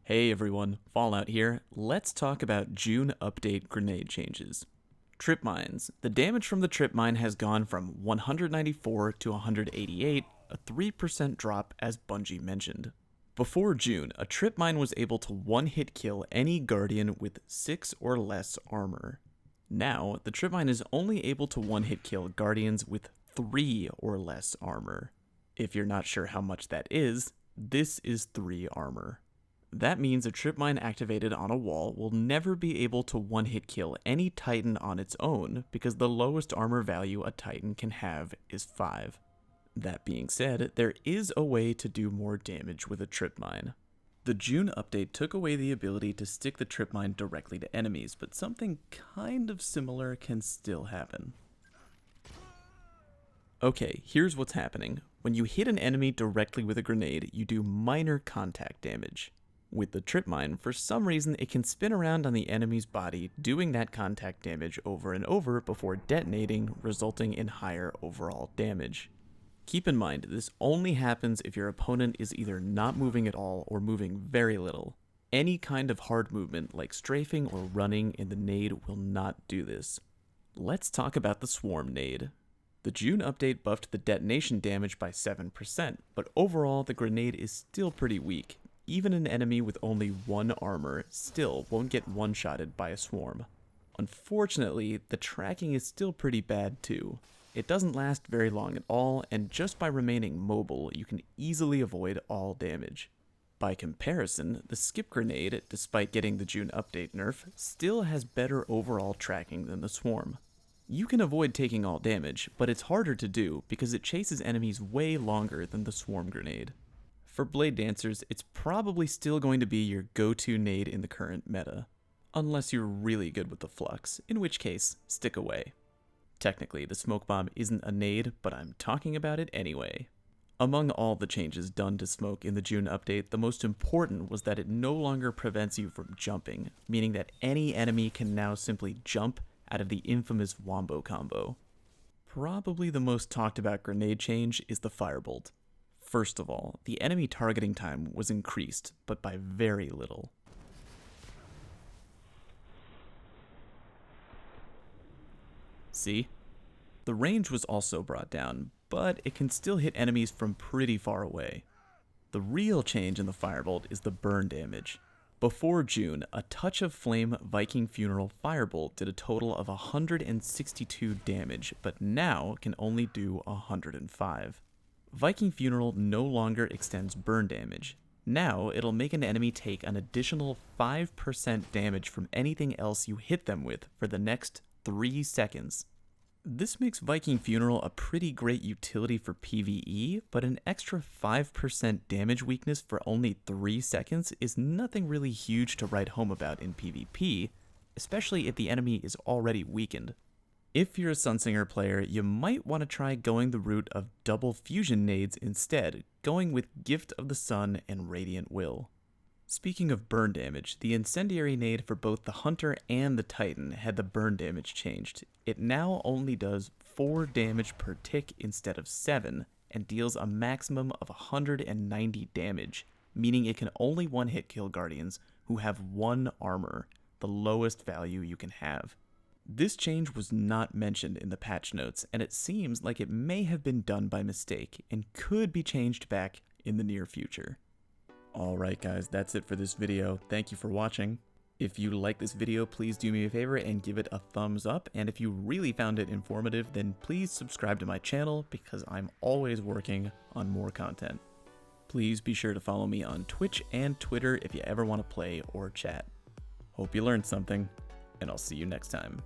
Hey everyone, Fallout here. Let's talk about June update grenade changes. Trip mines. The damage from the trip mine has gone from 194 to 188, a 3% drop as Bungie mentioned. Before June, a trip mine was able to one-hit kill any Guardian with 6 or less armor. Now, the trip mine is only able to one-hit kill Guardians with 3 or less armor. If you're not sure how much that is, this is 3 armor. That means a trip mine activated on a wall will never be able to one-hit kill any Titan on its own because the lowest armor value a Titan can have is 5. That being said, there is a way to do more damage with a trip mine. The June update took away the ability to stick the trip mine directly to enemies, but something kind of similar can still happen. Okay, here's what's happening. When you hit an enemy directly with a grenade, you do minor contact damage. With the trip mine, for some reason it can spin around on the enemy's body, doing that contact damage over and over before detonating, resulting in higher overall damage. Keep in mind, this only happens if your opponent is either not moving at all or moving very little. Any kind of hard movement like strafing or running in the nade will not do this. Let's talk about the swarm nade. The June update buffed the detonation damage by 7%, but overall the grenade is still pretty weak. Even an enemy with only 1 armor still won't get one-shotted by a swarm. Unfortunately, the tracking is still pretty bad too. It doesn't last very long at all, and just by remaining mobile, you can easily avoid all damage. By comparison, the skip grenade, despite getting the June update nerf, still has better overall tracking than the swarm. You can avoid taking all damage, but it's harder to do because it chases enemies way longer than the swarm grenade. For Blade Dancers, it's probably still going to be your go-to nade in the current meta, unless you're really good with the flux, in which case, stick away. Technically, the smoke bomb isn't a nade, but I'm talking about it anyway. Among all the changes done to smoke in the June update, the most important was that it no longer prevents you from jumping, meaning that any enemy can now simply jump out of the infamous Wombo combo. Probably the most talked about grenade change is the Firebolt. First of all, the enemy targeting time was increased, but by very little. See? The range was also brought down, but it can still hit enemies from pretty far away. The real change in the Firebolt is the burn damage. Before June, a Touch of Flame Viking Funeral Firebolt did a total of 162 damage, but now can only do 105. Viking Funeral no longer extends burn damage. Now, it'll make an enemy take an additional 5% damage from anything else you hit them with for the next 3 seconds. This makes Viking Funeral a pretty great utility for PvE, but an extra 5% damage weakness for only 3 seconds is nothing really huge to write home about in PvP, especially if the enemy is already weakened. If you're a Sunsinger player, you might want to try going the route of double fusion nades instead, going with Gift of the Sun and Radiant Will. Speaking of burn damage, the incendiary nade for both the Hunter and the Titan had the burn damage changed. It now only does 4 damage per tick instead of 7, and deals a maximum of 190 damage, meaning it can only one-hit kill Guardians who have 1 armor, the lowest value you can have. This change was not mentioned in the patch notes, and it seems like it may have been done by mistake and could be changed back in the near future. Alright guys, that's it for this video. Thank you for watching. If you like this video, please do me a favor and give it a thumbs up, and if you really found it informative, then please subscribe to my channel because I'm always working on more content. Please be sure to follow me on Twitch and Twitter if you ever want to play or chat. Hope you learned something, and I'll see you next time.